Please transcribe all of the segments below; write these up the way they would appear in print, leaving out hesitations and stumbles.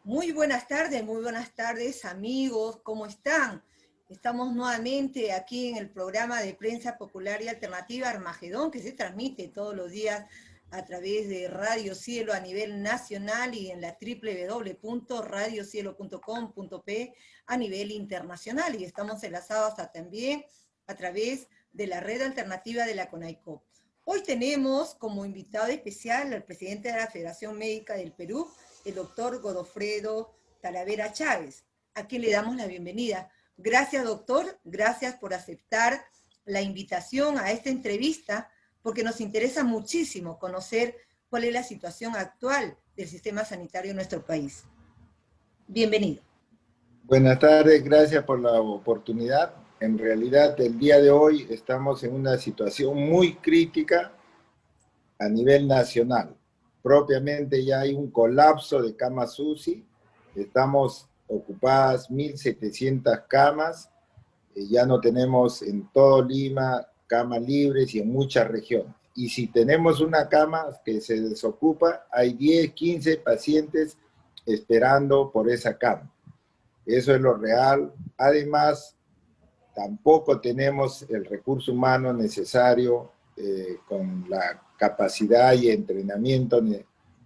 Muy buenas tardes amigos, ¿cómo están? Estamos nuevamente aquí en el programa de prensa popular y alternativa Armagedón, que se transmite todos los días a través de Radio Cielo a nivel nacional y en la www.radiocielo.com.p a nivel internacional. Y estamos enlazados también a través de la red alternativa de la CONAICOP. Hoy tenemos como invitado especial al presidente de la Federación Médica del Perú, el doctor Godofredo Talavera Chávez, a quien le damos la bienvenida. Gracias, doctor, gracias por aceptar la invitación a esta entrevista, porque nos interesa muchísimo conocer cuál es la situación actual del sistema sanitario en nuestro país. Bienvenido. Buenas tardes, gracias por la oportunidad. En realidad, el día de hoy estamos en una situación muy crítica a nivel nacional. Propiamente ya hay un colapso de camas UCI, estamos ocupadas 1.700 camas, ya no tenemos en todo Lima camas libres y en muchas regiones. Y si tenemos una cama que se desocupa, hay 10, 15 pacientes esperando por esa cama. Eso es lo real. Además, tampoco tenemos el recurso humano necesario con la capacidad y entrenamiento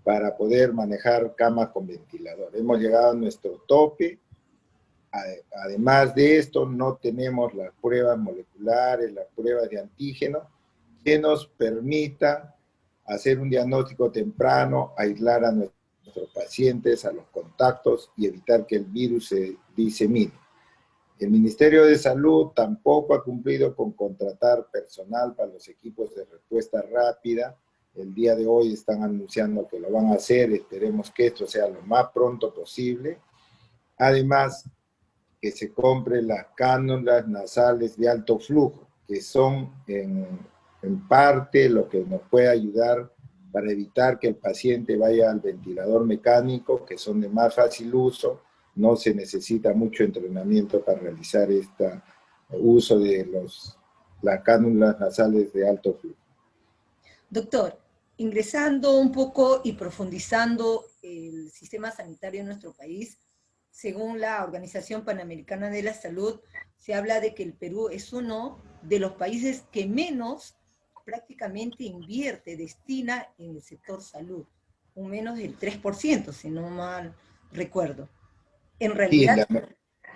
para poder manejar camas con ventilador. Hemos llegado a nuestro tope. Además de esto, no tenemos las pruebas moleculares, las pruebas de antígeno, que nos permita hacer un diagnóstico temprano, aislar a nuestros pacientes, a los contactos y evitar que el virus se disemine. El Ministerio de Salud tampoco ha cumplido con contratar personal para los equipos de respuesta rápida. El día de hoy están anunciando que lo van a hacer, esperemos que esto sea lo más pronto posible. Además, que se compren las cánulas nasales de alto flujo, que son en parte lo que nos puede ayudar para evitar que el paciente vaya al ventilador mecánico, que son de más fácil uso. No se necesita mucho entrenamiento para realizar este uso de las cánulas nasales de alto flujo. Doctor, ingresando un poco y profundizando el sistema sanitario en nuestro país, según la Organización Panamericana de la Salud, se habla de que el Perú es uno de los países que menos prácticamente invierte, destina en el sector salud, un menos del 3%, si no mal recuerdo. En realidad,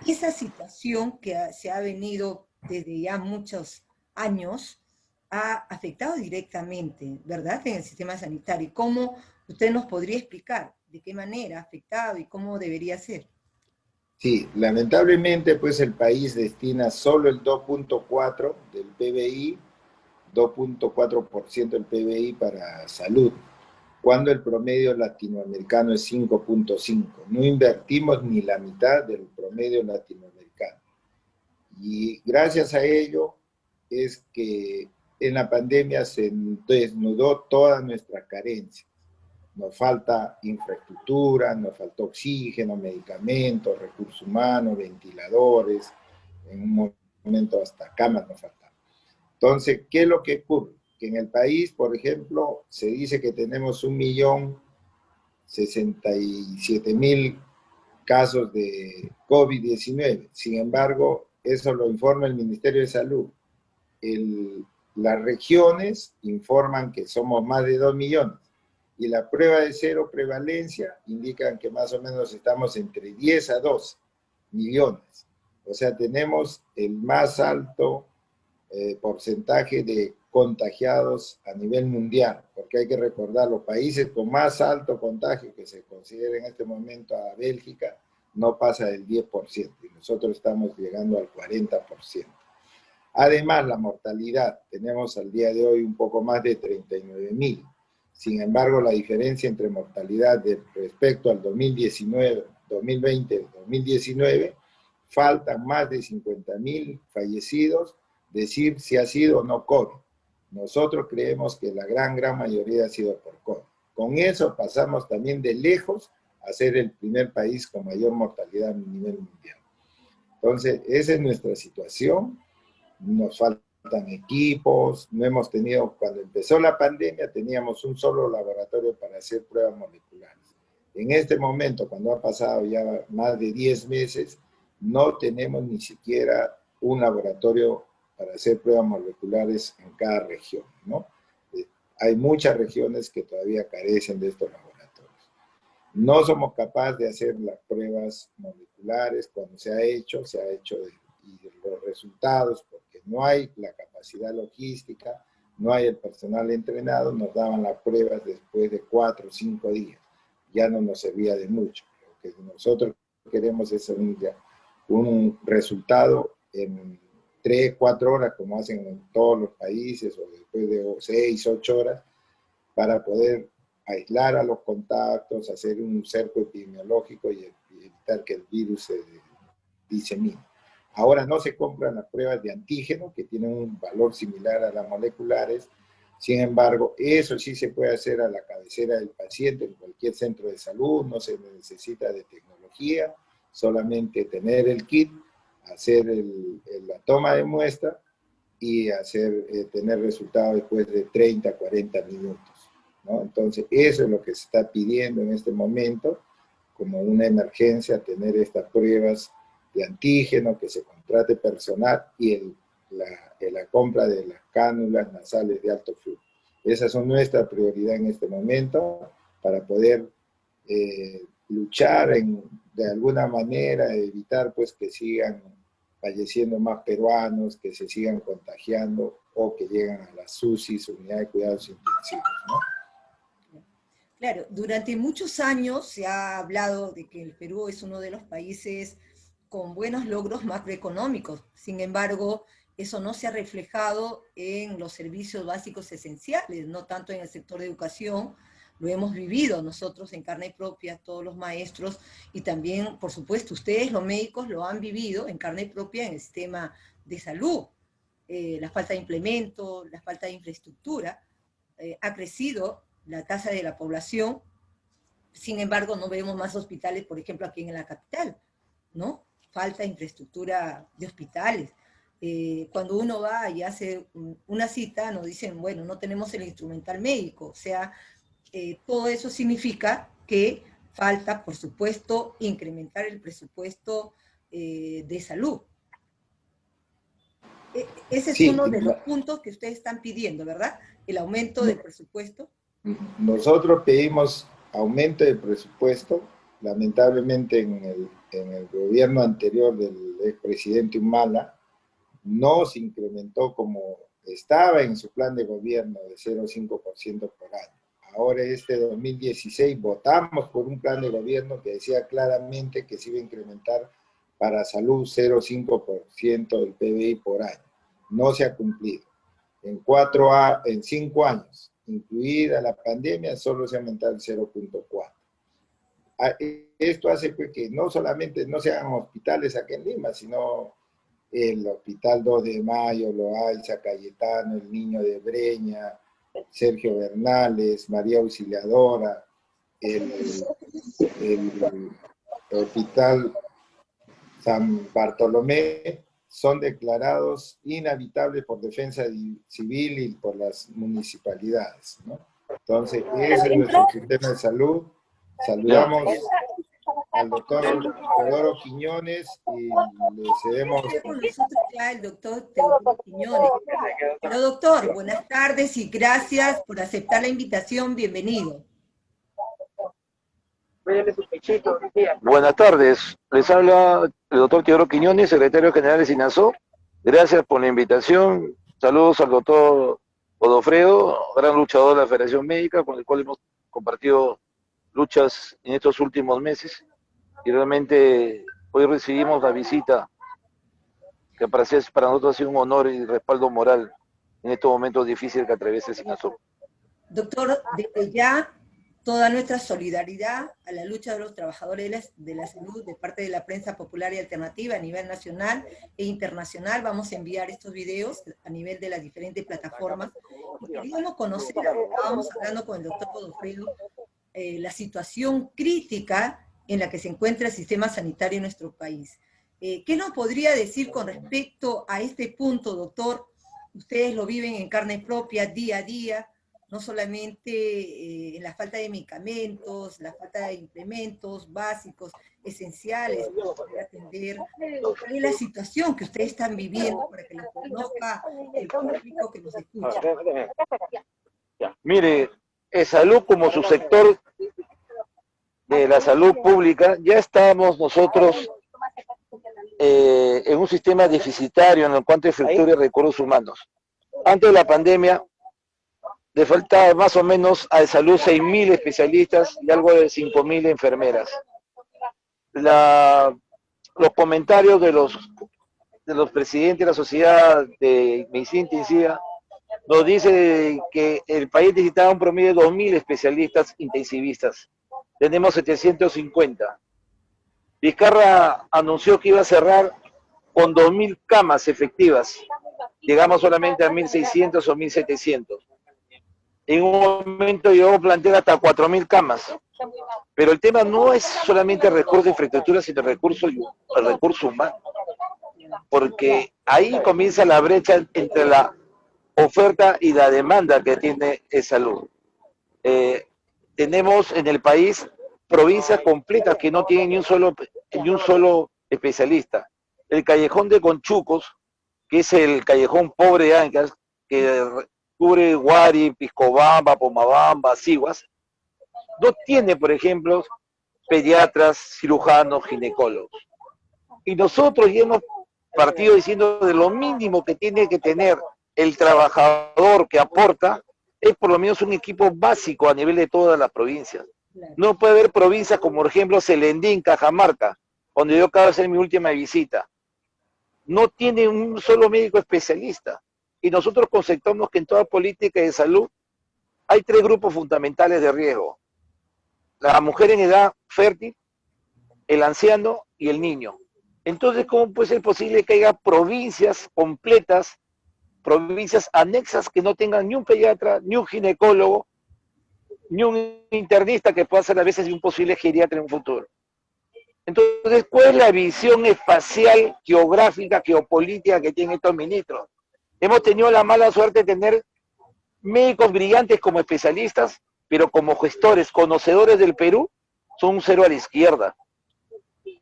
esa situación que se ha venido desde ya muchos años ha afectado directamente, ¿verdad?, en el sistema sanitario. ¿Cómo usted nos podría explicar de qué manera ha afectado y cómo debería ser? Sí, lamentablemente pues el país destina solo el 2.4 del PBI, 2.4% del PBI para salud, cuando el promedio latinoamericano es 5.5. No invertimos ni la mitad del promedio latinoamericano. Y gracias a ello es que en la pandemia se desnudó toda nuestra carencia. Nos falta infraestructura, nos falta oxígeno, medicamentos, recursos humanos, ventiladores, en un momento hasta camas nos faltan. Entonces, ¿qué es lo que ocurre? Que en el país, por ejemplo, se dice que tenemos 1.067.000 casos de COVID-19. Sin embargo, eso lo informa el Ministerio de Salud. Las regiones informan que somos más de 2 millones. Y la prueba de cero prevalencia indican que más o menos estamos entre 10 a 12 millones. O sea, tenemos el más alto porcentaje de contagiados a nivel mundial, porque hay que recordar, los países con más alto contagio que se considera en este momento a Bélgica, no pasa del 10%, y nosotros estamos llegando al 40%. Además, la mortalidad, tenemos al día de hoy un poco más de 39.000. Sin embargo, la diferencia entre mortalidad respecto al 2019, 2020, 2019, faltan más de 50.000 fallecidos, decir si ha sido o no COVID. Nosotros creemos que la gran mayoría ha sido por COVID. Con eso pasamos también de lejos a ser el primer país con mayor mortalidad a nivel mundial. Entonces, esa es nuestra situación. Nos faltan equipos, no hemos tenido, cuando empezó la pandemia teníamos un solo laboratorio para hacer pruebas moleculares. En este momento, cuando ha pasado ya más de 10 meses, no tenemos ni siquiera un laboratorio para hacer pruebas moleculares en cada región, ¿no? Hay muchas regiones que todavía carecen de estos laboratorios. No somos capaces de hacer las pruebas moleculares. Cuando se ha hecho y los resultados, porque no hay la capacidad logística, no hay el personal entrenado, nos daban las pruebas después de 4 o 5 días. Ya no nos servía de mucho. Lo que nosotros queremos es un resultado en 3, 4 horas, como hacen en todos los países, o después de 6, 8 horas, para poder aislar a los contactos, hacer un cerco epidemiológico y evitar que el virus se disemine. Ahora no se compran las pruebas de antígeno, que tienen un valor similar a las moleculares. Sin embargo, eso sí se puede hacer a la cabecera del paciente en cualquier centro de salud, no se necesita de tecnología, solamente tener el kit, hacer la toma de muestra y tener resultados después de 30, 40 minutos, ¿no? Entonces, eso es lo que se está pidiendo en este momento, como una emergencia, tener estas pruebas de antígeno, que se contrate personal y la compra de las cánulas nasales de alto flujo. Esas son nuestra prioridad en este momento para poder luchar de alguna manera, evitar pues que sigan falleciendo más peruanos, que se sigan contagiando o que lleguen a las UCIs, unidades de cuidados intensivos, ¿no? Claro, durante muchos años se ha hablado de que el Perú es uno de los países con buenos logros macroeconómicos. Sin embargo, eso no se ha reflejado en los servicios básicos esenciales, no tanto en el sector de educación. Lo hemos vivido nosotros en carne propia, todos los maestros, y también, por supuesto, ustedes, los médicos, lo han vivido en carne propia en el sistema de salud. La falta de implemento, la falta de infraestructura, ha crecido la tasa de la población. Sin embargo, no vemos más hospitales, por ejemplo, aquí en la capital, ¿no? Falta infraestructura de hospitales. Cuando uno va y hace una cita, nos dicen, bueno, no tenemos el instrumental médico. O sea, todo eso significa que falta, por supuesto, incrementar el presupuesto de salud. Ese es Sí, uno de los puntos que ustedes están pidiendo, ¿verdad? El aumento del presupuesto. Nosotros pedimos aumento de presupuesto. Lamentablemente en el gobierno anterior del expresidente Humala no se incrementó como estaba en su plan de gobierno de 0,5% por año. Ahora este 2016 votamos por un plan de gobierno que decía claramente que se iba a incrementar para salud 0,5% del PBI por año. No se ha cumplido. En 5 años, incluida la pandemia, solo se ha aumentado el 0,4. Esto hace pues, que no solamente no se hagan hospitales aquí en Lima, sino el Hospital 2 de Mayo, Loaiza, Cayetano, el Niño de Breña, Sergio Bernales, María Auxiliadora, el Hospital San Bartolomé, son declarados inhabitables por defensa civil y por las municipalidades, ¿no? Entonces, ese es nuestro sistema de salud. Saludamos al doctor Teodoro Quiñones y le cedemos. Con nosotros ya el doctor Teodoro Quiñones. Pero doctor, buenas tardes y gracias por aceptar la invitación. Bienvenido. Buenas tardes, les habla el doctor Teodoro Quiñones, secretario general de SINASO. Gracias por la invitación. Saludos al doctor Godofredo, gran luchador de la Federación Médica, con el cual hemos compartido luchas en estos últimos meses. Y realmente hoy recibimos la visita que para nosotros ha sido un honor y respaldo moral en estos momentos difíciles que atraviesa el SINASO. Doctor, desde ya toda nuestra solidaridad a la lucha de los trabajadores de la salud de parte de la prensa popular y alternativa a nivel nacional e internacional. Vamos a enviar estos videos a nivel de las diferentes plataformas. Y queríamos conocer, estábamos hablando con el doctor Godofredo, la situación crítica en la que se encuentra el sistema sanitario en nuestro país. ¿Qué nos podría decir con respecto a este punto, doctor? Ustedes lo viven en carne propia, día a día. no solamente en la falta de medicamentos, la falta de implementos básicos, esenciales para poder atender. ¿Cuál es la situación que ustedes están viviendo para que lo conozca el público que nos escucha? Mire, salud como su sector de la salud pública, ya estamos nosotros en un sistema deficitario en cuanto a infraestructura y recursos humanos. Antes de la pandemia, le faltaba más o menos a salud 6.000 especialistas y algo de 5.000 enfermeras. Los comentarios de los presidentes de la Sociedad de Medicina Intensiva nos dice que el país necesitaba un promedio de 2.000 especialistas intensivistas. Tenemos 750. Vizcarra anunció que iba a cerrar con 2.000 camas efectivas. Llegamos solamente a 1.600 o 1.700. En un momento llegó a plantear hasta 4.000 camas. Pero el tema no es solamente el recurso de infraestructura, sino el recurso humano. Porque ahí comienza la brecha entre la oferta y la demanda que tiene salud. Tenemos en el país provincias completas que no tienen ni un solo especialista. El callejón de Conchucos, que es el callejón pobre de Ancash, que cubre Huari, Piscobamba, Pomabamba, Siguas, no tiene, por ejemplo, pediatras, cirujanos, ginecólogos. Y nosotros ya hemos partido diciendo de lo mínimo que tiene que tener el trabajador que aporta, es por lo menos un equipo básico a nivel de todas las provincias. No puede haber provincias como, por ejemplo, Celendín, Cajamarca, donde yo acabo de hacer mi última visita. No tiene un solo médico especialista. Y nosotros conceptamos que en toda política de salud hay 3 grupos fundamentales de riesgo. La mujer en edad fértil, el anciano y el niño. Entonces, ¿cómo puede ser posible que haya provincias completas, provincias anexas que no tengan ni un pediatra, ni un ginecólogo, ni un internista que pueda ser a veces un posible geriatra en un futuro? Entonces, ¿cuál es la visión espacial, geográfica, geopolítica que tienen estos ministros? Hemos tenido la mala suerte de tener médicos brillantes como especialistas, pero como gestores, conocedores del Perú, son un cero a la izquierda.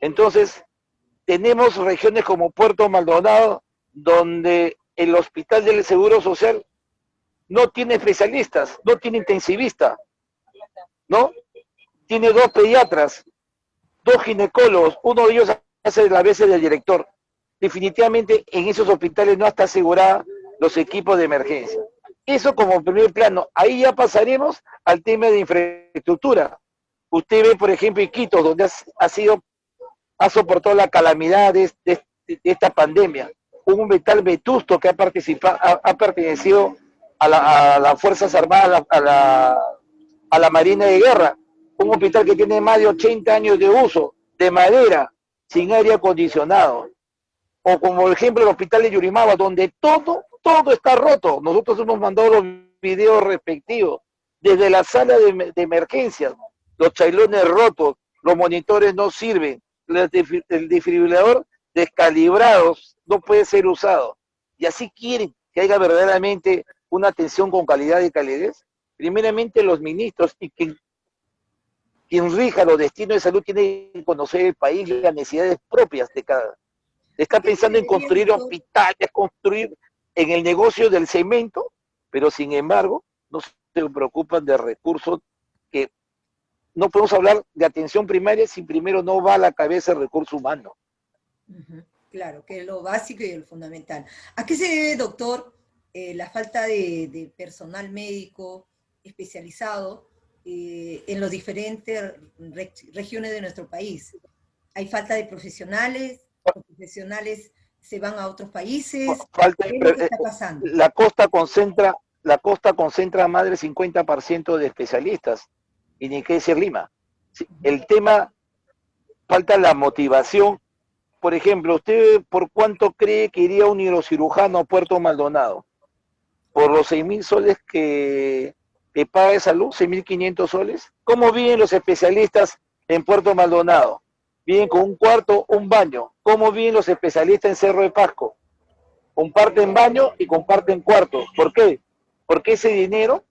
Entonces, tenemos regiones como Puerto Maldonado, donde el Hospital del Seguro Social no tiene especialistas, no tiene intensivista, ¿no? Tiene 2 pediatras, 2 ginecólogos, uno de ellos hace la veces del director. Definitivamente en esos hospitales no está asegurada los equipos de emergencia. Eso como primer plano. Ahí ya pasaremos al tema de infraestructura. Usted ve, por ejemplo, Iquitos, donde ha soportado la calamidad de esta pandemia. Un hospital vetusto que ha pertenecido a las Fuerzas Armadas, a la Marina de Guerra. Un hospital que tiene más de 80 años de uso, de madera, sin aire acondicionado. O como ejemplo el hospital de Yurimagua, donde todo está roto. Nosotros hemos mandado los videos respectivos, desde la sala de emergencias, los chailones rotos, los monitores no sirven, el desfibrilador descalibrado no puede ser usado. Y así quieren que haya verdaderamente una atención con calidad y calidez. Primeramente los ministros y quien rija los destinos de salud tiene que conocer el país y las necesidades propias de cada. Está pensando en construir hospitales, construir en el negocio del cemento, pero sin embargo no se preocupan de recursos que no podemos hablar de atención primaria si primero no va a la cabeza el recurso humano. Claro, que es lo básico y lo fundamental. ¿A qué se debe, doctor, la falta de personal médico especializado en las diferentes regiones de nuestro país? ¿Hay falta de profesionales? ¿Los profesionales se van a otros países? ¿Qué es lo que está pasando? La costa concentra más del 50% de especialistas, y ni qué decir Lima. El tema, falta la motivación. Por ejemplo, ¿usted por cuánto cree que iría un neurocirujano a Puerto Maldonado? ¿Por los 6.000 soles que paga de salud? ¿6.500 soles? ¿Cómo viven los especialistas en Puerto Maldonado? Viven con un cuarto, un baño. ¿Cómo viven los especialistas en Cerro de Pasco? Comparten baño y comparten cuarto. ¿Por qué? Porque ese dinero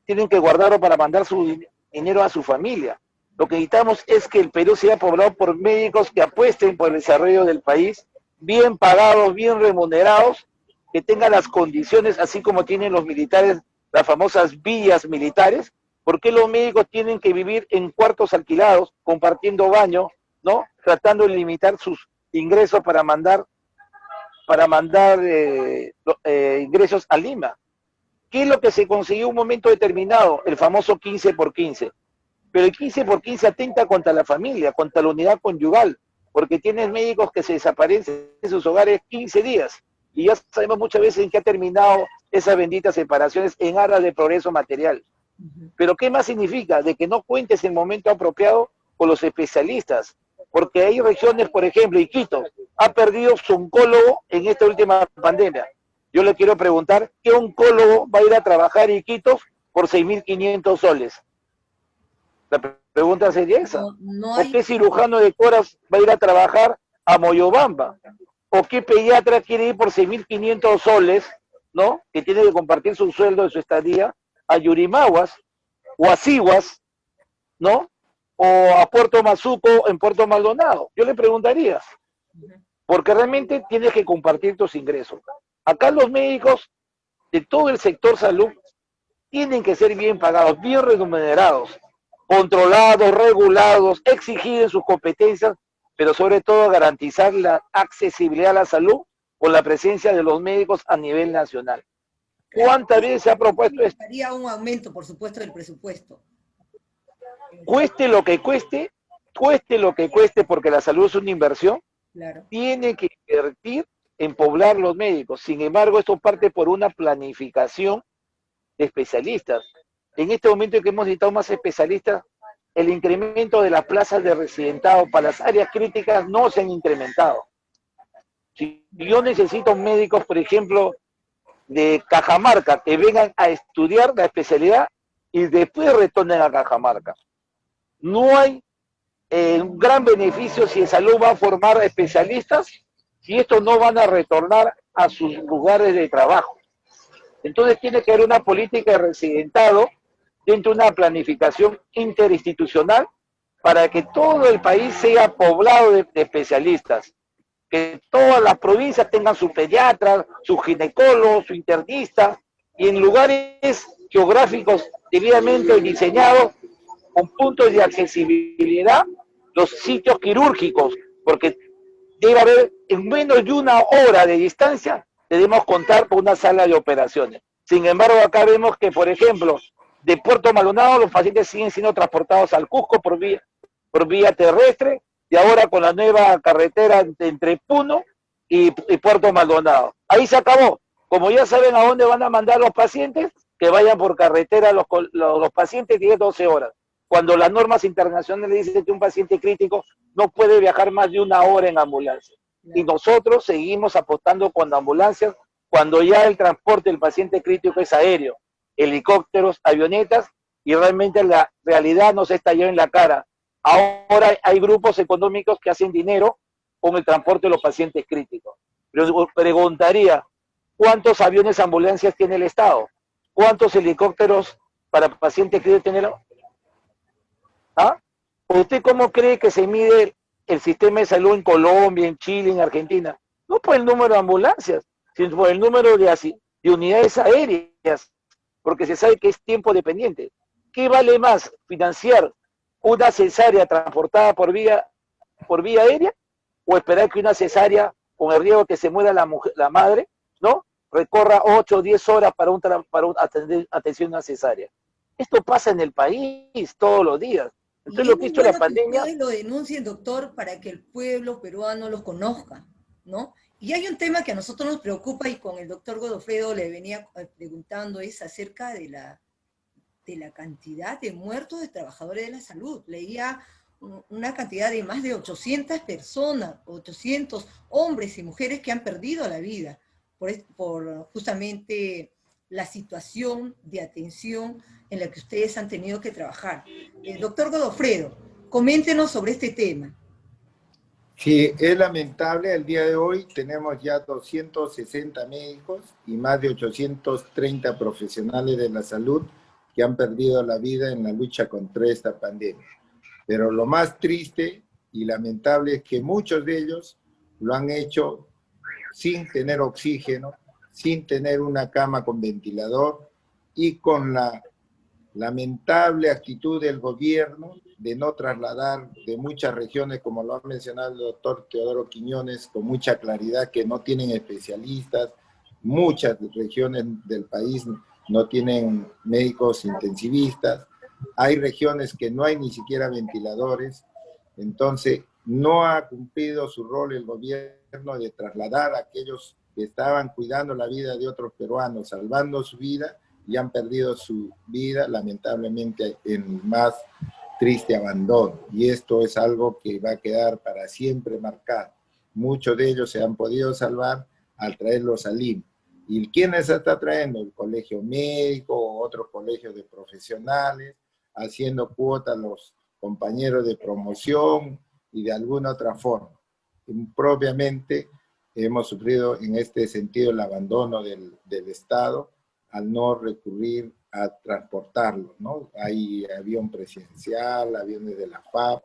tienen que guardarlo para mandar su dinero a su familia. Lo que necesitamos es que el Perú sea poblado por médicos que apuesten por el desarrollo del país, bien pagados, bien remunerados, que tengan las condiciones, así como tienen los militares, las famosas villas militares. ¿Por qué los médicos tienen que vivir en cuartos alquilados, compartiendo baño, ¿no? Tratando de limitar sus ingresos para mandar ingresos a Lima. ¿Qué es lo que se consiguió en un momento determinado? El famoso 15 por 15. Pero el 15 por 15 atenta contra la familia, contra la unidad conyugal, porque tienes médicos que se desaparecen de sus hogares 15 días. Y ya sabemos muchas veces en qué ha terminado esas benditas separaciones en aras de progreso material. Pero ¿qué más significa? De que no cuentes en el momento apropiado con los especialistas. Porque hay regiones, por ejemplo, Iquitos ha perdido su oncólogo en esta última pandemia. Yo le quiero preguntar, ¿qué oncólogo va a ir a trabajar en Iquitos por 6.500 soles? La pregunta sería esa. ¿O qué cirujano de coras va a ir a trabajar a Moyobamba? ¿O qué pediatra quiere ir por 6.500 soles, ¿no? Que tiene que compartir su sueldo de su estadía a Yurimaguas o a Siguas, ¿no? O a Puerto Mazuco en Puerto Maldonado. Yo le preguntaría, porque realmente tienes que compartir tus ingresos. Acá los médicos de todo el sector salud tienen que ser bien pagados, bien remunerados, controlados, regulados, exigir en sus competencias, pero sobre todo garantizar la accesibilidad a la salud con la presencia de los médicos a nivel nacional. ¿Cuántas veces se ha propuesto esto? Haría un aumento, por supuesto, del presupuesto. Cueste lo que cueste, porque la salud es una inversión, claro, tiene que invertir en poblar los médicos. Sin embargo, esto parte por una planificación de especialistas. En este momento en que hemos necesitado más especialistas, el incremento de las plazas de residentado para las áreas críticas no se han incrementado. Si yo necesito médicos, por ejemplo, de Cajamarca, que vengan a estudiar la especialidad y después retornen a Cajamarca. No hay un gran beneficio si el salud va a formar especialistas si estos no van a retornar a sus lugares de trabajo. Entonces tiene que haber una política de residentado dentro de una planificación interinstitucional para que todo el país sea poblado de especialistas, que todas las provincias tengan sus pediatras, sus ginecólogos, su internista, y en lugares geográficos debidamente diseñados con puntos de accesibilidad, los sitios quirúrgicos, porque debe haber en menos de una hora de distancia, debemos contar con una sala de operaciones. Sin embargo, acá vemos que, por ejemplo, de Puerto Maldonado los pacientes siguen siendo transportados al Cusco por vía terrestre, y ahora con la nueva carretera entre Puno y Puerto Maldonado. Ahí se acabó. Como ya saben a dónde van a mandar los pacientes, que vayan por carretera los pacientes 10-12 horas. Cuando las normas internacionales dicen que un paciente crítico no puede viajar más de una hora en ambulancia. Y nosotros seguimos apostando con ambulancias cuando ya el transporte del paciente crítico es aéreo, helicópteros, avionetas, y realmente la realidad nos estalló en la cara. Ahora hay grupos económicos que hacen dinero con el transporte de los pacientes críticos. Pero preguntaría, ¿cuántos aviones ambulancias tiene el Estado? ¿Cuántos helicópteros para pacientes críticos tiene el Estado? ¿Ah? ¿Usted cómo cree que se mide el sistema de salud en Colombia, en Chile, en Argentina? No por el número de ambulancias, sino por el número de unidades aéreas, porque se sabe que es tiempo dependiente. ¿Qué vale más, financiar una cesárea transportada por vía aérea o esperar que una cesárea, con el riesgo de que se muera la madre, ¿no?, recorra 8 o 10 horas para atender atención a una cesárea? Esto pasa en el país todos los días. Entonces lo que hizo la pandemia... Que ustedes lo denuncien, doctor, para que el pueblo peruano los conozca, ¿no? Y hay un tema que a nosotros nos preocupa y con el doctor Godofredo le venía preguntando, es acerca de la cantidad de muertos de trabajadores de la salud. Leía una cantidad de más de 800 personas, 800 hombres y mujeres que han perdido la vida por justamente la situación de atención en la que ustedes han tenido que trabajar. Doctor Godofredo, coméntenos sobre este tema. Sí, es lamentable, el día de hoy tenemos ya 260 médicos y más de 830 profesionales de la salud que han perdido la vida en la lucha contra esta pandemia. Pero lo más triste y lamentable es que muchos de ellos lo han hecho sin tener oxígeno, sin tener una cama con ventilador y con la lamentable actitud del gobierno de no trasladar de muchas regiones, como lo ha mencionado el doctor Teodoro Quiñones, con mucha claridad, que no tienen especialistas. Muchas regiones del país no tienen médicos intensivistas. Hay regiones que no hay ni siquiera ventiladores. Entonces, no ha cumplido su rol el gobierno de trasladar a aquellos que estaban cuidando la vida de otros peruanos, salvando su vida, y han perdido su vida, lamentablemente, en más triste abandono. Y esto es algo que va a quedar para siempre marcado. Muchos de ellos se han podido salvar al traerlos al IMSS. ¿Y quiénes se está trayendo? El colegio médico o otros colegios de profesionales, haciendo cuota a los compañeros de promoción y de alguna otra forma. Propiamente hemos sufrido en este sentido el abandono del Estado al no recurrir a transportarlos, ¿no? Hay avión presidencial, aviones de la FAP,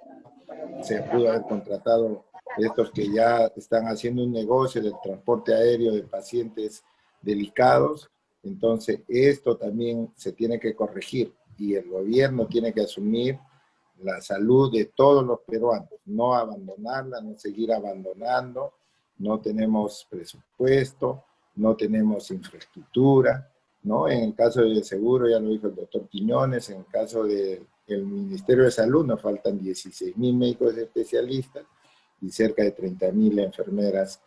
se pudo haber contratado estos que ya están haciendo un negocio del transporte aéreo de pacientes delicados. Entonces esto también se tiene que corregir y el gobierno tiene que asumir la salud de todos los peruanos, no abandonarla, no seguir abandonando. No tenemos presupuesto, no tenemos infraestructura, ¿no? En el caso del seguro, ya lo dijo el doctor Quiñones, en el caso del Ministerio de Salud nos faltan 16.000 médicos especialistas y cerca de 30.000 enfermeras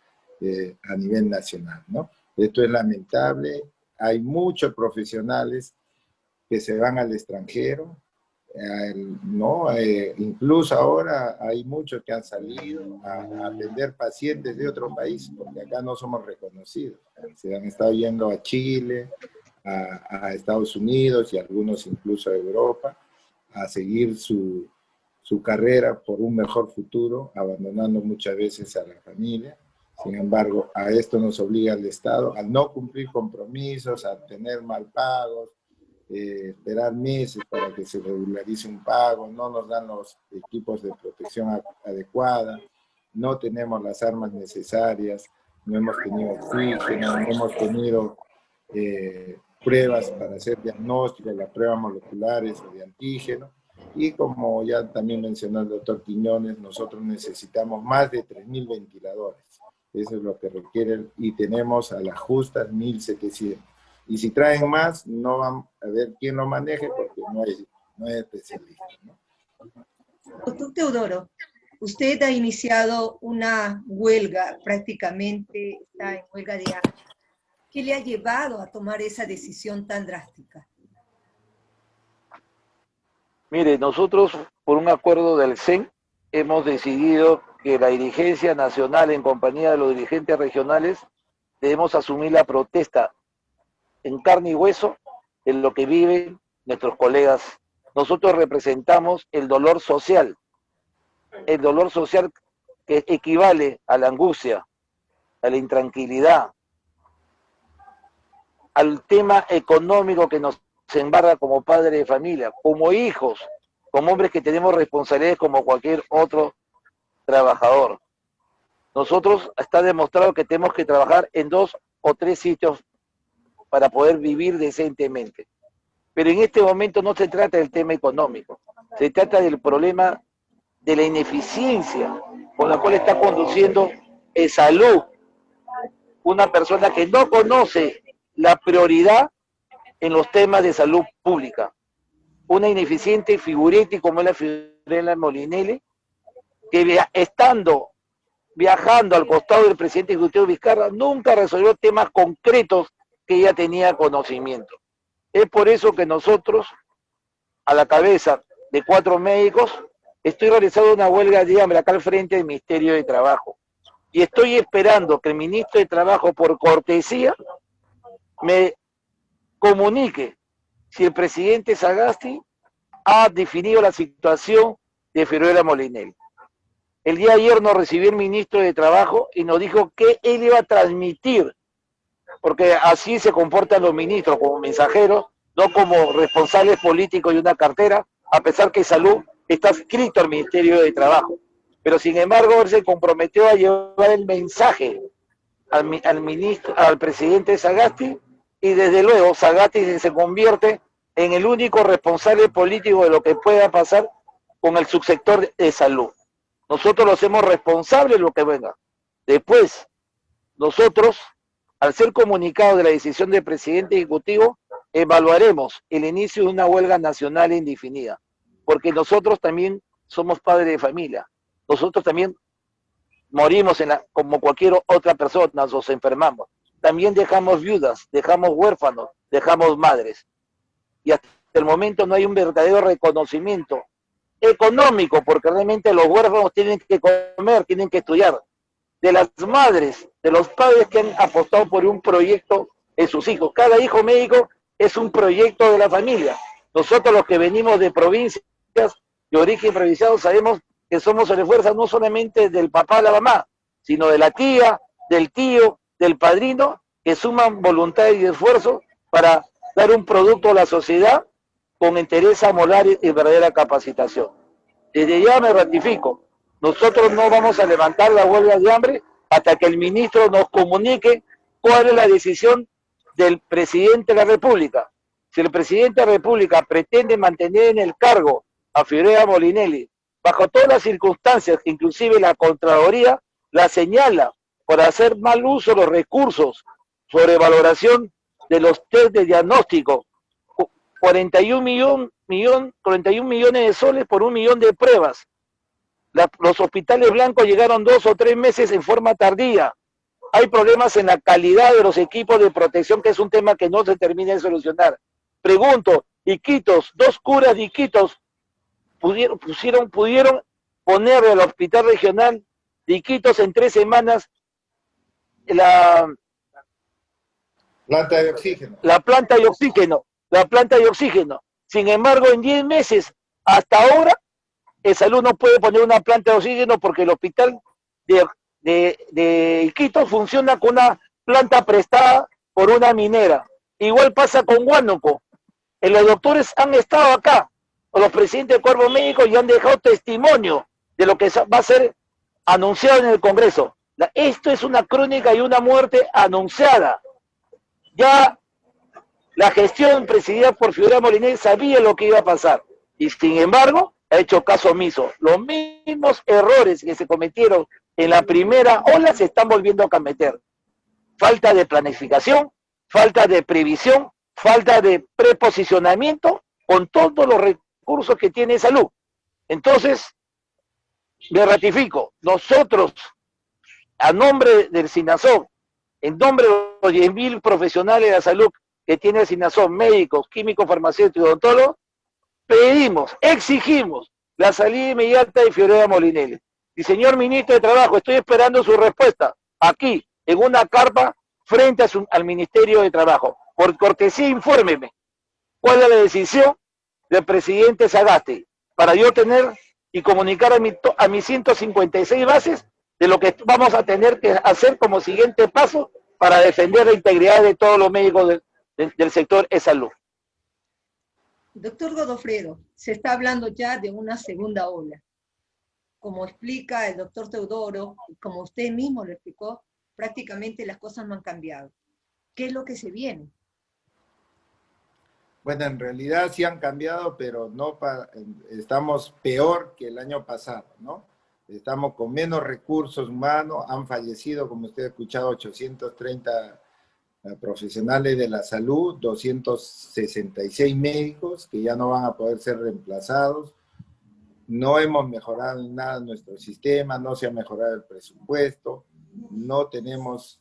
a nivel nacional, ¿no? Esto es lamentable. Hay muchos profesionales que se van al extranjero, ¿no? Incluso ahora hay muchos que han salido a atender pacientes de otro país, porque acá no somos reconocidos. Se han estado yendo a Chile, a Estados Unidos y algunos incluso a Europa, a seguir su carrera por un mejor futuro, abandonando muchas veces a la familia. Sin embargo, a esto nos obliga el Estado, al no cumplir compromisos, a tener mal pagos, esperar meses para que se regularice un pago, no nos dan los equipos de protección adecuada, no tenemos las armas necesarias, no hemos tenido oxígeno, no hemos tenido pruebas para hacer diagnósticos, las pruebas moleculares o de antígeno. Y como ya también mencionó el doctor Quiñones, nosotros necesitamos más de 3.000 ventiladores. Eso es lo que requieren y tenemos a las justas 1.700. Y si traen más, no van a ver quién lo maneje porque no hay especialista, ¿no? Doctor Teodoro, usted ha iniciado una huelga, prácticamente está en huelga de hambre. ¿Qué le ha llevado a tomar esa decisión tan drástica? Mire, nosotros, por un acuerdo del CEN, hemos decidido que la dirigencia nacional, en compañía de los dirigentes regionales, debemos asumir la protesta en carne y hueso en lo que viven nuestros colegas. Nosotros representamos el dolor social que equivale a la angustia, a la intranquilidad, al tema económico que nos embarga como padres de familia, como hijos, como hombres que tenemos responsabilidades como cualquier otro trabajador. Nosotros está demostrado que tenemos que trabajar en 2 o 3 sitios para poder vivir decentemente. Pero en este momento no se trata del tema económico, se trata del problema de la ineficiencia con la cual está conduciendo en salud una persona que no conoce la prioridad en los temas de salud pública. Una ineficiente figurete como es la Fiorella Molinelli, que estando viajando al costado del presidente Gutiérrez Vizcarra, nunca resolvió temas concretos que ella tenía conocimiento. Es por eso que nosotros, a la cabeza de 4 médicos, estoy realizando una huelga de hambre acá al frente del Ministerio de Trabajo. Y estoy esperando que el ministro de Trabajo, por cortesía, me comunique si el presidente Sagasti ha definido la situación de Fiorella Molinelli. El día de ayer nos recibió el ministro de Trabajo y nos dijo que él iba a transmitir, porque así se comportan los ministros como mensajeros, no como responsables políticos de una cartera, a pesar que Salud está adscrito al Ministerio de Trabajo. Pero sin embargo, él se comprometió a llevar el mensaje al presidente Sagasti, y desde luego Sagasti se convierte en el único responsable político de lo que pueda pasar con el subsector de salud. Nosotros lo hacemos responsable de lo que venga. Después, nosotros, al ser comunicados de la decisión del presidente ejecutivo, evaluaremos el inicio de una huelga nacional indefinida, porque nosotros también somos padres de familia, nosotros también morimos como cualquier otra persona, nos enfermamos, también dejamos viudas, dejamos huérfanos, dejamos madres, y hasta el momento no hay un verdadero reconocimiento económico, porque realmente los huérfanos tienen que comer, tienen que estudiar, de las madres, de los padres que han apostado por un proyecto en sus hijos. Cada hijo médico es un proyecto de la familia. Nosotros los que venimos de provincias de origen provincial sabemos que somos el esfuerzo no solamente del papá, la mamá, sino de la tía, del tío, del padrino, que suman voluntad y esfuerzo para dar un producto a la sociedad con entereza moral y verdadera capacitación. Desde ya me ratifico, nosotros no vamos a levantar la huelga de hambre hasta que el ministro nos comunique cuál es la decisión del presidente de la República. Si el presidente de la República pretende mantener en el cargo a Fiorella Molinelli, bajo todas las circunstancias, inclusive la Contraloría la señala por hacer mal uso de los recursos, sobrevaloración de los test de diagnóstico, 41 millones de soles por 1 millón de pruebas. Los hospitales blancos llegaron 2 o 3 meses en forma tardía. Hay problemas en la calidad de los equipos de protección, que es un tema que no se termina de solucionar. Pregunto, Iquitos, 2 curas de Iquitos pudieron ponerle al hospital regional de Iquitos en 3 semanas la planta de oxígeno. La planta de oxígeno. Sin embargo, en 10 meses, hasta ahora, el Salud no puede poner una planta de oxígeno porque el hospital de Iquitos funciona con una planta prestada por una minera. Igual pasa con Huánuco. Los doctores han estado acá, o los presidentes del cuerpo médico, y han dejado testimonio de lo que va a ser anunciado en el Congreso. Esto es una crónica y una muerte anunciada. Ya la gestión presidida por Fiorella Molinelli sabía lo que iba a pasar, y sin embargo ha hecho caso omiso. Los mismos errores que se cometieron en la primera ola se están volviendo a cometer. Falta de planificación, falta de previsión, falta de preposicionamiento con todos los recursos que tiene Salud. Entonces, me ratifico, nosotros, a nombre del SINASOC, en nombre de los 10.000 profesionales de la salud que tiene el SINASOC, médicos, químicos, farmacéuticos, odontólogos, pedimos, exigimos la salida inmediata de Fiorella Molinelli. Y señor ministro de Trabajo, estoy esperando su respuesta aquí, en una carpa, frente al Ministerio de Trabajo. Por cortesía, infórmeme cuál es la decisión del presidente Sagasti, para yo tener y comunicar a mis 156 bases de lo que vamos a tener que hacer como siguiente paso para defender la integridad de todos los médicos del sector de salud. Doctor Godofredo, se está hablando ya de una segunda ola. Como explica el doctor Teodoro, como usted mismo lo explicó, prácticamente las cosas no han cambiado. ¿Qué es lo que se viene? Bueno, en realidad sí han cambiado, pero no estamos peor que el año pasado, ¿no? Estamos con menos recursos humanos, han fallecido, como usted ha escuchado, 830 profesionales de la salud, 266 médicos que ya no van a poder ser reemplazados. No hemos mejorado en nada nuestro sistema, no se ha mejorado el presupuesto, no tenemos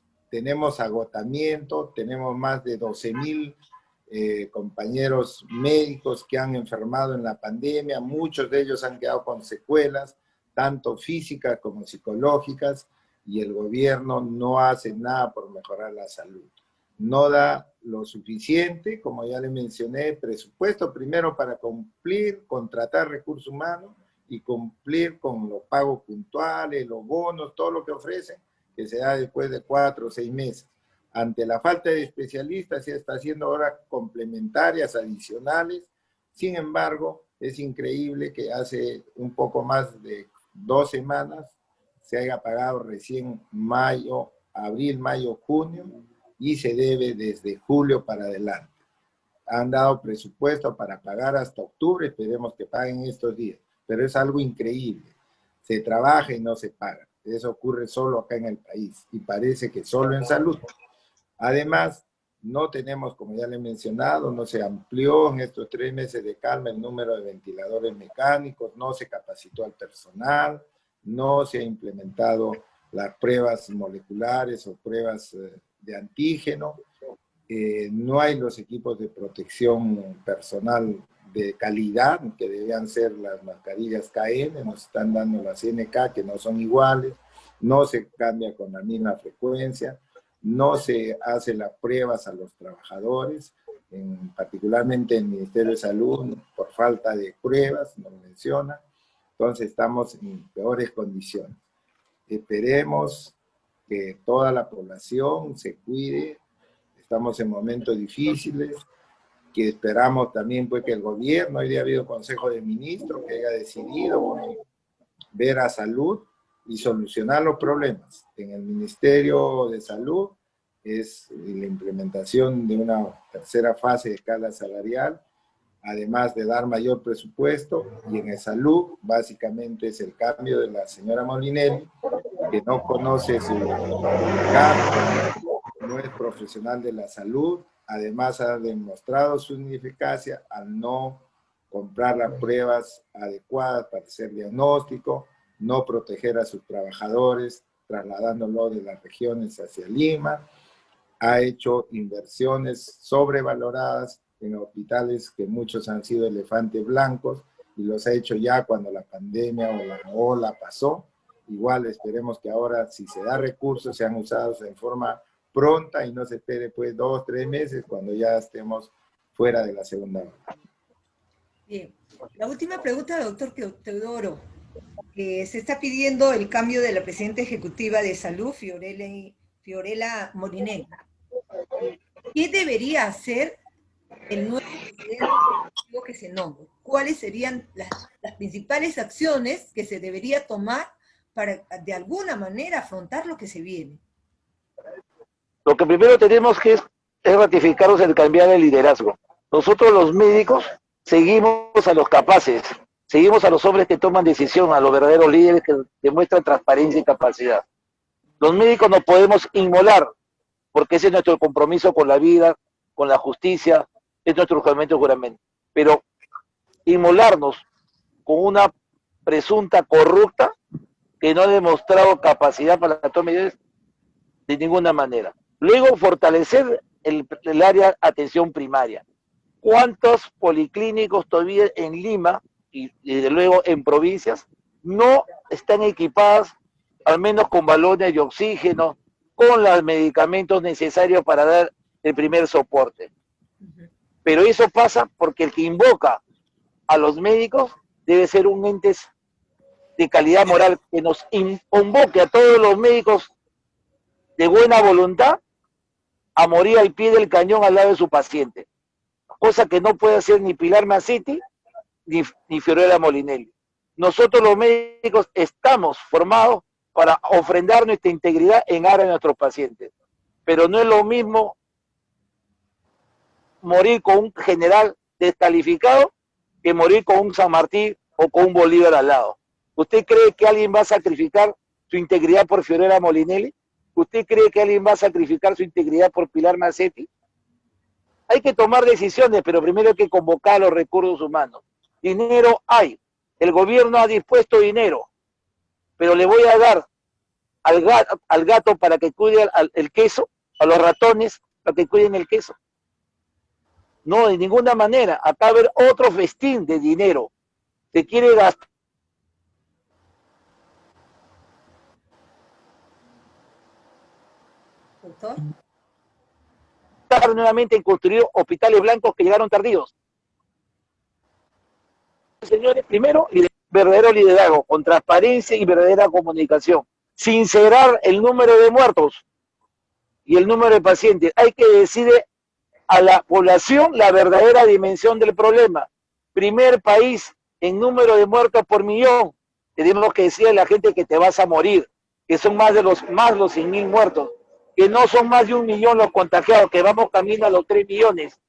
agotamiento, tenemos más de 12.000 compañeros médicos que han enfermado en la pandemia, muchos de ellos han quedado con secuelas, tanto físicas como psicológicas, y el gobierno no hace nada por mejorar la salud. No da lo suficiente, como ya le mencioné, presupuesto primero para contratar recursos humanos y cumplir con los pagos puntuales, los bonos, todo lo que ofrecen, que se da después de 4 o 6 meses. Ante la falta de especialistas, se está haciendo horas complementarias, adicionales. Sin embargo, es increíble que hace un poco más de 2 semanas se haya pagado recién mayo, abril, mayo, junio, y se debe desde julio para adelante. Han dado presupuesto para pagar hasta octubre, esperemos que paguen estos días, pero es algo increíble. Se trabaja y no se paga. Eso ocurre solo acá en el país y parece que solo en salud. Además, no tenemos, como ya le he mencionado, no se amplió en estos 3 meses de calma el número de ventiladores mecánicos, no se capacitó al personal, no se ha implementado las pruebas moleculares o pruebas de antígeno, no hay los equipos de protección personal de calidad, que debían ser las mascarillas KN, nos están dando las NK, que no son iguales, no se cambia con la misma frecuencia, no se hace las pruebas a los trabajadores, particularmente en el Ministerio de Salud, por falta de pruebas, nos menciona, entonces estamos en peores condiciones. Esperemos que toda la población se cuide, estamos en momentos difíciles, que esperamos también pues, que el gobierno, hoy día ha habido Consejo de Ministros, que haya decidido ver a salud y solucionar los problemas. En el Ministerio de Salud es la implementación de una tercera fase de escala salarial, además de dar mayor presupuesto, y en el salud básicamente es el cambio de la señora Molinelli, que no conoce su cargo, no es profesional de la salud, además ha demostrado su ineficacia al no comprar las pruebas adecuadas para hacer diagnóstico, no proteger a sus trabajadores, trasladándolo de las regiones hacia Lima, ha hecho inversiones sobrevaloradas en hospitales que muchos han sido elefantes blancos y los ha hecho ya cuando la pandemia o la ola pasó. Igual esperemos que ahora, si se da recursos, sean usados en forma pronta y no se espere pues 2, 3 meses cuando ya estemos fuera de la segunda ola. Bien, la última pregunta, doctor Teodoro. Se está pidiendo el cambio de la presidenta ejecutiva de salud, Fiorella Molinelli. ¿Qué debería hacer el nuevo presidente que se nombre? ¿Cuáles serían las principales acciones que se debería tomar para de alguna manera afrontar lo que se viene? Lo que primero tenemos que es ratificarnos en cambiar el liderazgo. Nosotros los médicos seguimos a los capaces, seguimos a los hombres que toman decisión, a los verdaderos líderes que demuestran transparencia y capacidad. Los médicos no podemos inmolar, porque ese es nuestro compromiso con la vida, con la justicia, es nuestro juramento. Pero inmolarnos con una presunta corrupta que no ha demostrado capacidad para la toma de medidas de ninguna manera. Luego, fortalecer el área de atención primaria. ¿Cuántos policlínicos todavía en Lima y desde luego en provincias no están equipadas, al menos con balones de oxígeno, con los medicamentos necesarios para dar el primer soporte? Pero eso pasa porque el que invoca a los médicos debe ser un ente de calidad moral que nos convoque a todos los médicos de buena voluntad a morir al pie del cañón al lado de su paciente, cosa que no puede hacer ni Pilar Massetti ni Fiorella Molinelli. Nosotros los médicos estamos formados para ofrendar nuestra integridad en aras de nuestros pacientes, pero no es lo mismo morir con un general descalificado que morir con un San Martín o con un Bolívar al lado. ¿Usted cree que alguien va a sacrificar su integridad por Fiorella Molinelli? ¿Usted cree que alguien va a sacrificar su integridad por Pilar Massetti? Hay que tomar decisiones, pero primero hay que convocar a los recursos humanos. Dinero hay. El gobierno ha dispuesto dinero, pero le voy a dar al gato para que cuide el queso, a los ratones para que cuiden el queso. No, de ninguna manera. Acá va a haber otro festín de dinero. Se quiere gastar nuevamente en construir hospitales blancos que llegaron tardíos. Señores, primero, verdadero liderazgo, con transparencia y verdadera comunicación. Sincerar el número de muertos. y el número de pacientes. Hay que decirle a la población la verdadera dimensión del problema. Primer país en número de muertos por millón. Tenemos que decirle a la gente que te vas a morir, que son más los 100.000 muertos, que no son más de 1 millón los contagiados, que vamos camino a los 3 millones.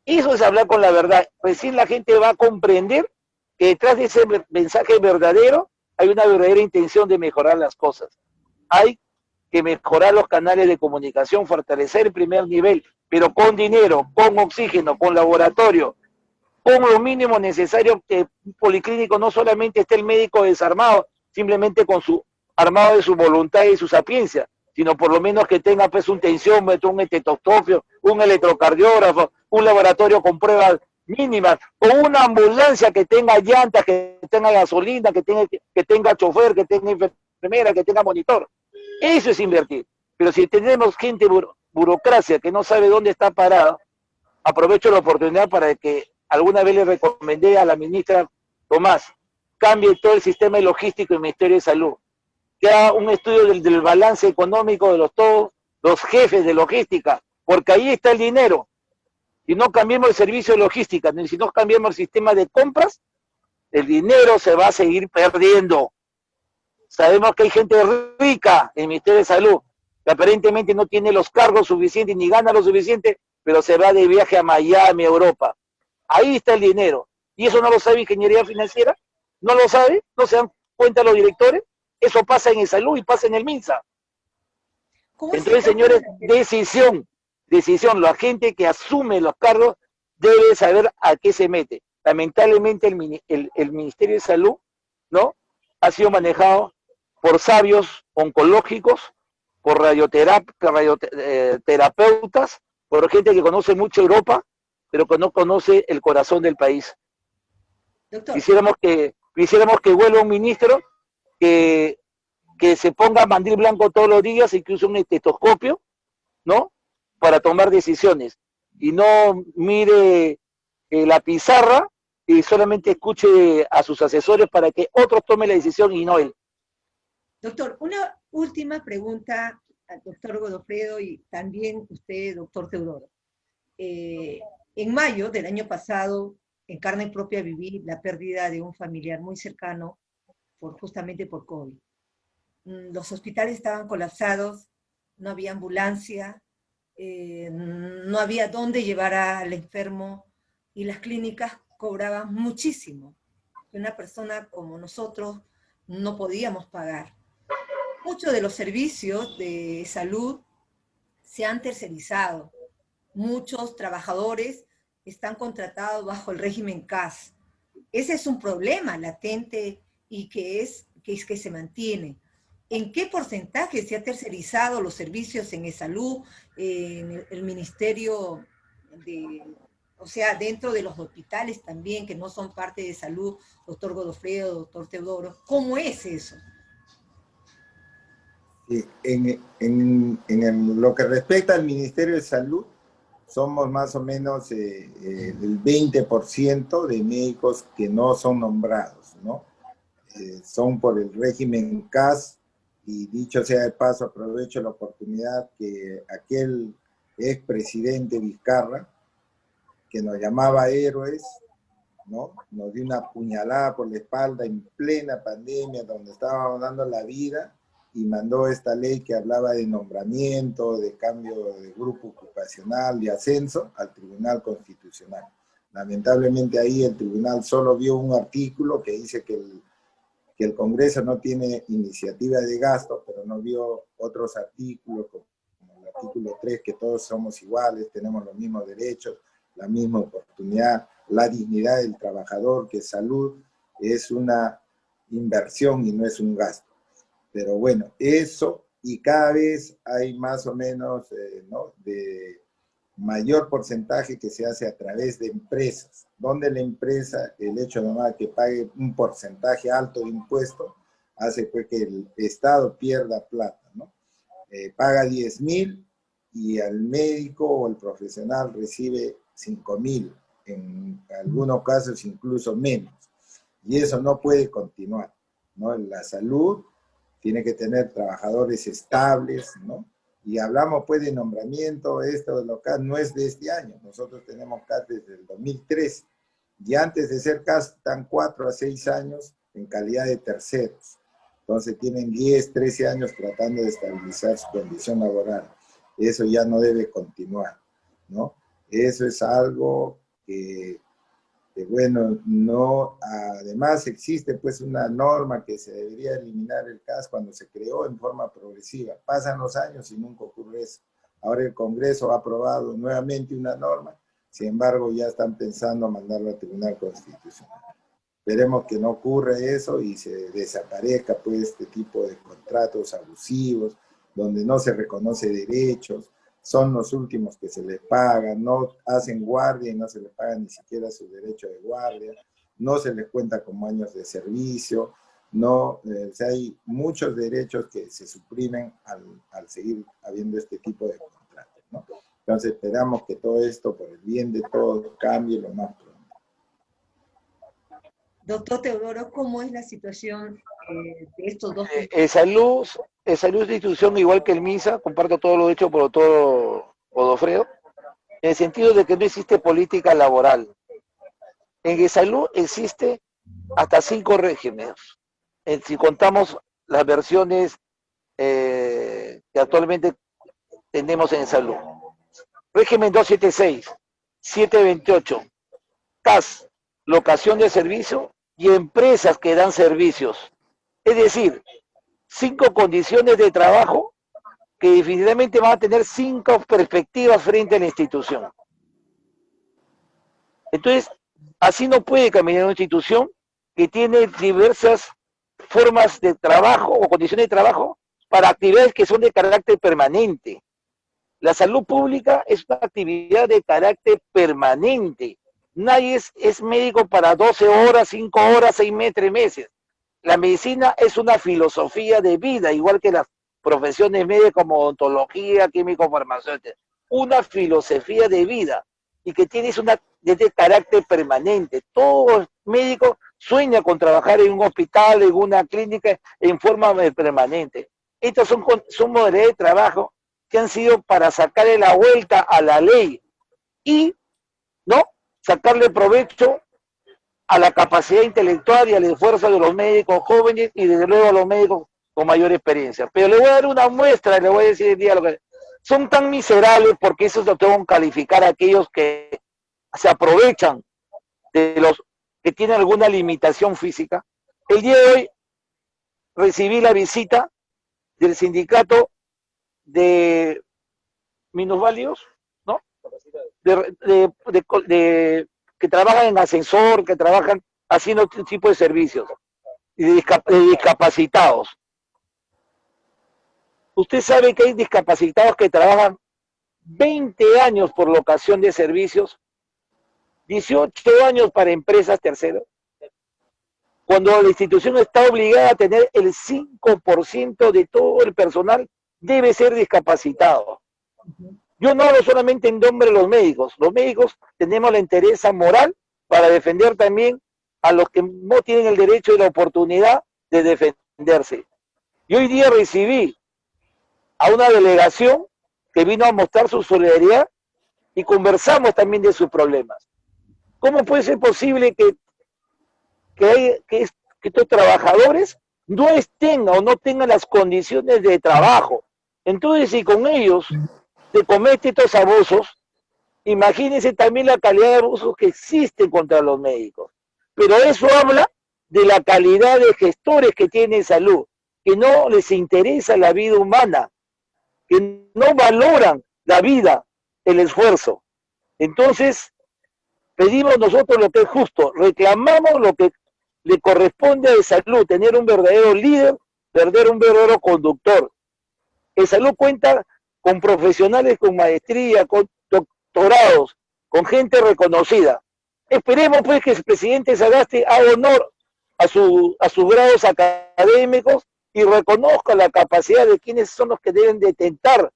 Eso es hablar con la verdad. Recién la gente va a comprender que detrás de ese mensaje verdadero hay una verdadera intención de mejorar las cosas. Hay que mejorar los canales de comunicación, fortalecer el primer nivel, pero con dinero, con oxígeno, con laboratorio, con lo mínimo necesario, que un policlínico no solamente esté el médico desarmado, simplemente con su armado de su voluntad y su sapiencia, sino por lo menos que tenga pues un tensiómetro, un estetoscopio, un electrocardiógrafo, un laboratorio con pruebas mínimas, con una ambulancia que tenga llantas, que tenga gasolina, que tenga chofer, que tenga enfermera, que tenga monitor. Eso es invertir. Pero si tenemos gente burocracia que no sabe dónde está parada, aprovecho la oportunidad para que alguna vez le recomendé a la ministra Tomás, cambie todo el sistema logístico del Ministerio de Salud, que haga un estudio del balance económico de todos los jefes de logística, porque ahí está el dinero. Si no cambiamos el servicio de logística, si no cambiamos el sistema de compras, el dinero se va a seguir perdiendo. Sabemos que hay gente rica en el Ministerio de Salud, que aparentemente no tiene los cargos suficientes ni gana lo suficiente, pero se va de viaje a Miami, Europa. Ahí está el dinero. ¿Y eso no lo sabe Ingeniería Financiera? ¿No lo sabe? ¿No se dan cuenta los directores? Eso pasa en el Salud y pasa en el MINSA. Entonces, señores, decisión. La gente que asume los cargos debe saber a qué se mete. Lamentablemente el Ministerio de Salud, ¿no?, ha sido manejado por sabios oncológicos, por radioterapeutas, por gente que conoce mucho Europa, pero que no conoce el corazón del país. Doctor. Quisiéramos que vuelva un ministro que se ponga mandil blanco todos los días y que use un estetoscopio, ¿no?, para tomar decisiones, y no mire la pizarra y solamente escuche a sus asesores para que otros tomen la decisión y no él. Doctor, una última pregunta al doctor Godofredo y también usted, doctor Teodoro. En mayo del año pasado, en carne propia viví la pérdida de un familiar muy cercano justamente por COVID. Los hospitales estaban colapsados, no había ambulancia, no había dónde llevar al enfermo y las clínicas cobraban muchísimo. Una persona como nosotros no podíamos pagar. Muchos de los servicios de salud se han tercerizado. Muchos trabajadores están contratados bajo el régimen CAS. Ese es un problema latente y que se mantiene. ¿En qué porcentaje se ha tercerizado los servicios en salud, en el ministerio o sea, dentro de los hospitales también, que no son parte de salud, doctor Godofredo, doctor Teodoro? ¿Cómo es eso? En lo que respecta al Ministerio de Salud, somos más o menos el 20% de médicos que no son nombrados, ¿no? Son por el régimen CAS, y dicho sea de paso, aprovecho la oportunidad que aquel expresidente Vizcarra, que nos llamaba héroes, ¿no?, nos dio una puñalada por la espalda en plena pandemia, donde estábamos dando la vida, y mandó esta ley que hablaba de nombramiento, de cambio de grupo ocupacional, de ascenso al Tribunal Constitucional. Lamentablemente ahí el tribunal solo vio un artículo que dice que el Congreso no tiene iniciativa de gasto, pero no vio otros artículos, como el artículo 3, que todos somos iguales, tenemos los mismos derechos, la misma oportunidad, la dignidad del trabajador, que salud es una inversión y no es un gasto. Pero bueno, eso, y cada vez hay más o menos, ¿no?, de mayor porcentaje que se hace a través de empresas, donde la empresa, el hecho nomás que pague un porcentaje alto de impuestos, hace pues que el Estado pierda plata, ¿no? Paga 10.000 y al médico o el profesional recibe 5.000, en algunos casos incluso menos. Y eso no puede continuar, ¿no? La salud tiene que tener trabajadores estables, ¿no?, Y hablamos pues de nombramiento, esto de los CAS no es de este año, nosotros tenemos CAS desde el 2003, y antes de ser CAS están 4 a 6 años en calidad de terceros. Entonces tienen 10, 13 años tratando de estabilizar su condición laboral. Eso ya no debe continuar, ¿no? Eso es algo que bueno, no, además existe pues una norma que se debería eliminar el CAS cuando se creó en forma progresiva. Pasan los años y nunca ocurre eso. Ahora el Congreso ha aprobado nuevamente una norma, sin embargo ya están pensando mandarlo al Tribunal Constitucional. Esperemos que no ocurra eso y se desaparezca pues este tipo de contratos abusivos, donde no se reconoce derechos, son los últimos que se les pagan, no hacen guardia y no se les paga ni siquiera su derecho de guardia, no se les cuenta como años de servicio, no, o sea, hay muchos derechos que se suprimen al seguir habiendo este tipo de contratos, ¿no? Entonces esperamos que todo esto, por el bien de todos, cambie lo más pronto. Doctor Teodoro, ¿cómo es la situación de estos dos? Salud es institución igual que el MISA, comparto todo lo hecho por el doctor Godofredo, en el sentido de que no existe política laboral. En salud existe hasta 5 regímenes, si contamos las versiones que actualmente tenemos en salud. Régimen 276, 728, CAS, locación de servicio y empresas que dan servicios. Es decir, 5 condiciones de trabajo que definitivamente van a tener 5 perspectivas frente a la institución. Entonces, así no puede caminar una institución que tiene diversas formas de trabajo o condiciones de trabajo para actividades que son de carácter permanente. La salud pública es una actividad de carácter permanente. Nadie es médico para 12 horas, 5 horas, 6 meses, 3 meses. La medicina es una filosofía de vida, igual que las profesiones médicas como odontología, químico, farmacéutica. Una filosofía de vida y que tiene de carácter permanente. Todo médico sueña con trabajar en un hospital, en una clínica, en forma permanente. Estos son modelos de trabajo que han sido para sacarle la vuelta a la ley y no sacarle provecho a la capacidad intelectual y al esfuerzo de los médicos jóvenes y desde luego a los médicos con mayor experiencia. Pero le voy a dar una muestra, le voy a decir el día lo que son tan miserables, porque eso lo tengo que calificar a aquellos que se aprovechan de los que tienen alguna limitación física. El día de hoy recibí la visita del sindicato de minusválidos, ¿no? Que trabajan en ascensor, que trabajan haciendo este tipo de servicios, y de discapacitados. Usted sabe que hay discapacitados que trabajan 20 años por locación de servicios, 18 años para empresas terceras, cuando la institución está obligada a tener el 5% de todo el personal debe ser discapacitado. Yo no hablo solamente en nombre de los médicos tenemos la entereza moral para defender también a los que no tienen el derecho y la oportunidad de defenderse. Y hoy día recibí a una delegación que vino a mostrar su solidaridad y conversamos también de sus problemas. ¿Cómo puede ser posible que estos trabajadores no tengan o no tengan las condiciones de trabajo? Entonces, si con ellos se cometen estos abusos, imagínense también la calidad de abusos que existen contra los médicos. Pero eso habla de la calidad de gestores que tienen salud, que no les interesa la vida humana, que no valoran la vida, el esfuerzo. Entonces, pedimos nosotros lo que es justo, reclamamos lo que le corresponde a salud, tener un verdadero líder, un verdadero conductor. El salud cuenta con profesionales con maestría, con doctorados, con gente reconocida. Esperemos pues que el presidente Sagasti haga honor a sus grados académicos y reconozca la capacidad de quienes son los que deben detentar,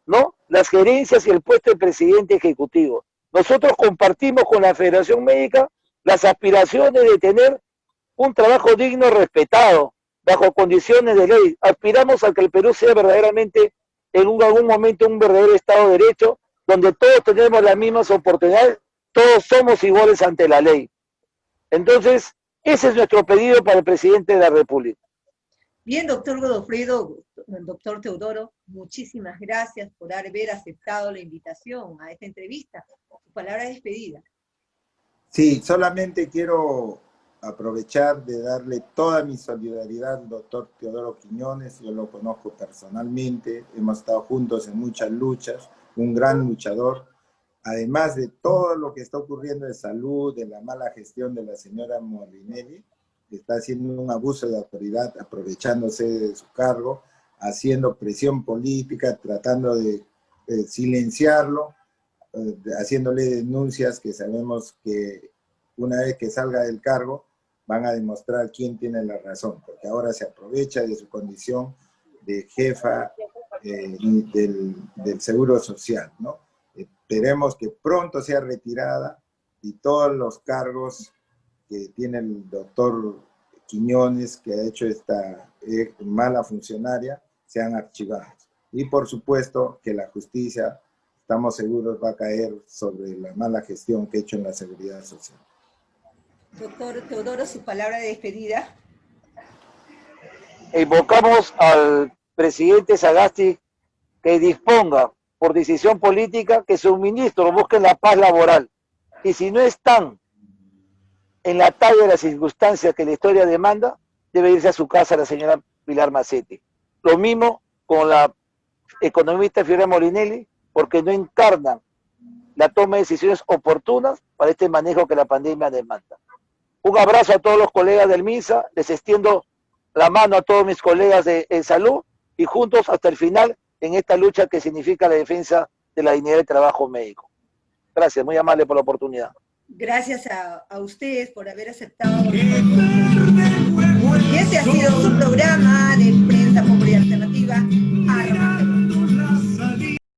¿no?, las gerencias y el puesto de presidente ejecutivo. Nosotros compartimos con la Federación Médica las aspiraciones de tener un trabajo digno, respetado, bajo condiciones de ley. Aspiramos a que el Perú sea verdaderamente en algún momento un verdadero Estado de Derecho, donde todos tenemos las mismas oportunidades, todos somos iguales ante la ley. Entonces, ese es nuestro pedido para el presidente de la República. Bien, doctor Godofredo, doctor Teodoro, muchísimas gracias por haber aceptado la invitación a esta entrevista. Su palabra de despedida. Sí, solamente quiero aprovechar de darle toda mi solidaridad al doctor Teodoro Quiñones. Yo lo conozco personalmente, hemos estado juntos en muchas luchas, un gran luchador. Además de todo lo que está ocurriendo de salud, de la mala gestión de la señora Molinelli, que está haciendo un abuso de autoridad, aprovechándose de su cargo, haciendo presión política, tratando de silenciarlo, haciéndole denuncias que sabemos que una vez que salga del cargo van a demostrar quién tiene la razón, porque ahora se aprovecha de su condición de jefa del Seguro Social, ¿no? Esperemos que pronto sea retirada y todos los cargos que tiene el doctor Quiñones, que ha hecho esta mala funcionaria, sean archivados. Y por supuesto que la justicia, estamos seguros, va a caer sobre la mala gestión que ha hecho en la seguridad social. Doctor Teodoro, su palabra de despedida. Invocamos al presidente Sagasti que disponga por decisión política que sus ministros busquen la paz laboral. Y si no están en la talla de las circunstancias que la historia demanda, debe irse a su casa la señora Pilar Mazzetti. Lo mismo con la economista Fiorella Molinelli, porque no encarnan la toma de decisiones oportunas para este manejo que la pandemia demanda. Un abrazo a todos los colegas del MINSA, les extiendo la mano a todos mis colegas de salud y juntos hasta el final en esta lucha que significa la defensa de la dignidad del trabajo médico. Gracias, muy amable por la oportunidad. Gracias a ustedes por haber aceptado. Y ese ha sido su programa de Prensa Popular.